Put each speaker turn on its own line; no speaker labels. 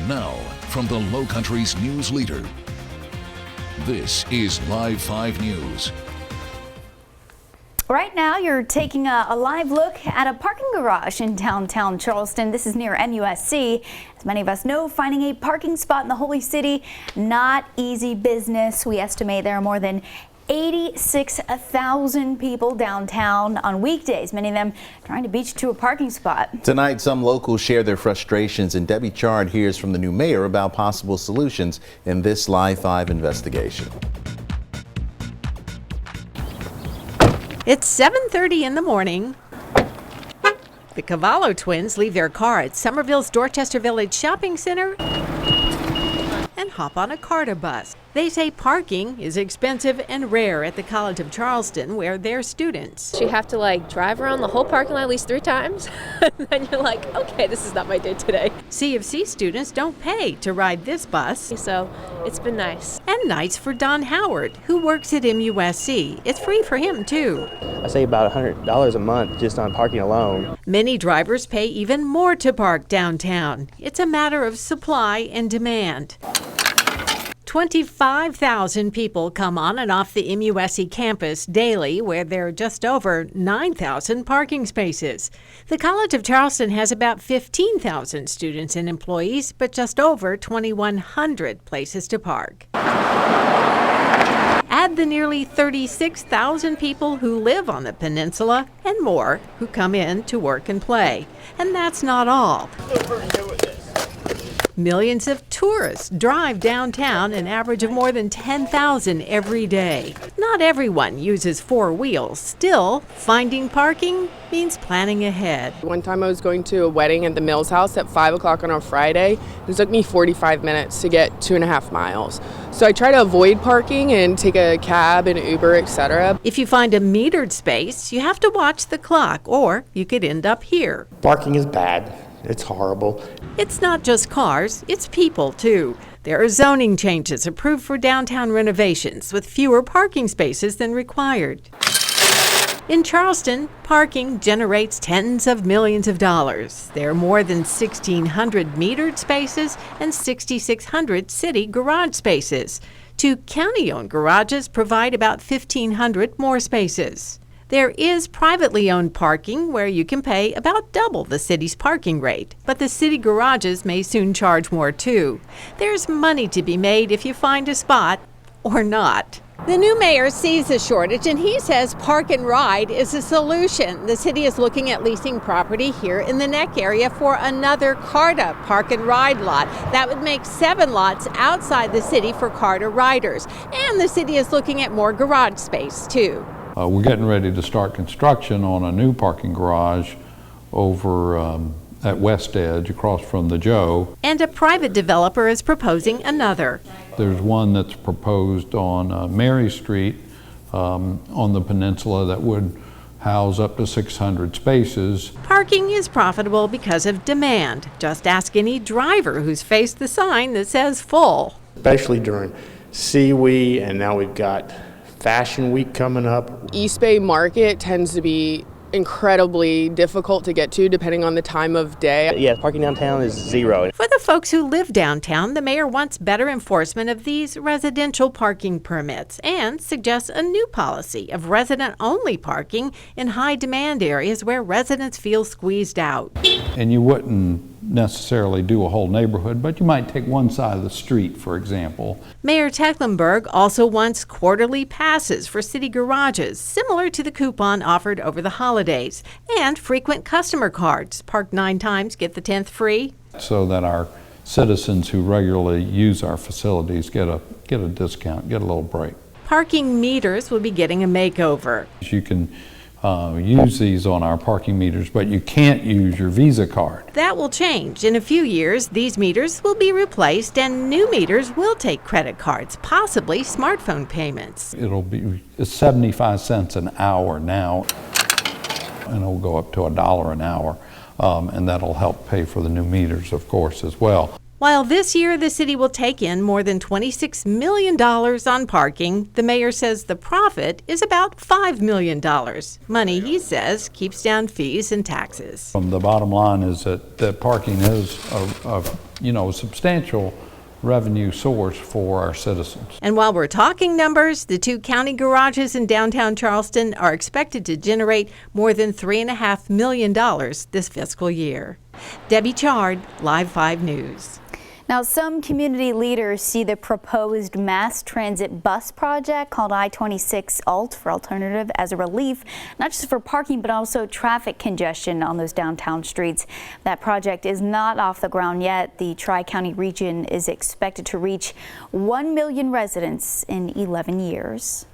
now, from the Low Country's news leader, this is Live 5 News.
Right now, you're taking a live look at a parking garage in downtown Charleston. This is near MUSC. As many of us know, finding a parking spot in the Holy City, not easy business. We estimate there are more than 86,000 people downtown on weekdays, many of them trying to beach to a parking spot.
Tonight, some locals share their frustrations, and Debi Chard hears from the new mayor about possible solutions in this Live 5 investigation.
It's 7:30 in the morning. The Cavallo twins leave their car at Somerville's Dorchester Village Shopping Center and hop on a CARTA bus. They say parking is expensive and rare at the College of Charleston, where they're students.
You have to drive around the whole parking lot at least 3 times. And then you're like, okay, this is not my day today.
C of C students don't pay to ride this bus.
So it's been nice.
And nice for Don Howard, who works at MUSC. It's free for him, too.
I save about $100 a month just on parking alone.
Many drivers pay even more to park downtown. It's a matter of supply and demand. 25,000 people come on and off the MUSC campus daily, where there are just over 9,000 parking spaces. The College of Charleston has about 15,000 students and employees, but just over 2,100 places to park. Add the nearly 36,000 people who live on the peninsula and more who come in to work and play. And that's not all. Millions of tourists drive downtown, an average of more than 10,000 every day. Not everyone uses 4 wheels. Still, finding parking means planning ahead.
One time I was going to a wedding at the Mills House at 5 o'clock on a Friday. It took me 45 minutes to get 2.5 miles. So I try to avoid parking and take a cab and Uber, etc.
If you find a metered space, you have to watch the clock, or you could end up here.
Parking is bad. It's horrible.
It's not just cars, it's people too. There are zoning changes approved for downtown renovations with fewer parking spaces than required. In Charleston, parking generates tens of millions of dollars. There are more than 1,600 metered spaces and 6,600 city garage spaces. 2 county-owned garages provide about 1,500 more spaces. There is privately owned parking where you can pay about double the city's parking rate, but the city garages may soon charge more too. There's money to be made if you find a spot or not. The new mayor sees the shortage, and he says park and ride is a solution. The city is looking at leasing property here in the Neck area for another CARTA park and ride lot. That would make 7 lots outside the city for CARTA riders. And the city is looking at more garage space too.
We're getting ready to start construction on a new parking garage over at West Edge across from the Joe.
And a private developer is proposing another.
There's one that's proposed on Mary Street on the peninsula that would house up to 600 spaces.
Parking is profitable because of demand. Just ask any driver who's faced the sign that says full.
Especially during Sea and now we've got Fashion Week coming up.
East Bay Market tends to be incredibly difficult to get to depending on the time of day.
Yeah, parking downtown is 0.
For the folks who live downtown, the mayor wants better enforcement of these residential parking permits and suggests a new policy of resident-only parking in high-demand areas where residents feel squeezed out.
And you wouldn't necessarily do a whole neighborhood, but you might take one side of the street, for example.
Mayor Tecklenburg also wants quarterly passes for city garages, similar to the coupon offered over the holidays, and frequent customer cards. Park 9 times, get the 10th free.
So that our citizens who regularly use our facilities get a discount, get a little break.
Parking meters will be getting a makeover.
You can use these on our parking meters, but you can't use your Visa card.
That will change. In a few years, these meters will be replaced and new meters will take credit cards, possibly smartphone payments.
It'll be 75 cents an hour now, and it'll go up to $1 an hour, and that'll help pay for the new meters, of course, as well.
While this year the city will take in more than $26 million on parking, the mayor says the profit is about $5 million. Money, he says, keeps down fees and taxes.
The bottom line is that parking is a a substantial revenue source for our citizens.
And while we're talking numbers, the 2 county garages in downtown Charleston are expected to generate more than $3.5 million this fiscal year. Debi Chard, Live 5 News.
Now, some community leaders see the proposed mass transit bus project called I-26 ALT for alternative as a relief, not just for parking, but also traffic congestion on those downtown streets. That project is not off the ground yet. The Tri-County region is expected to reach 1 million residents in 11 years.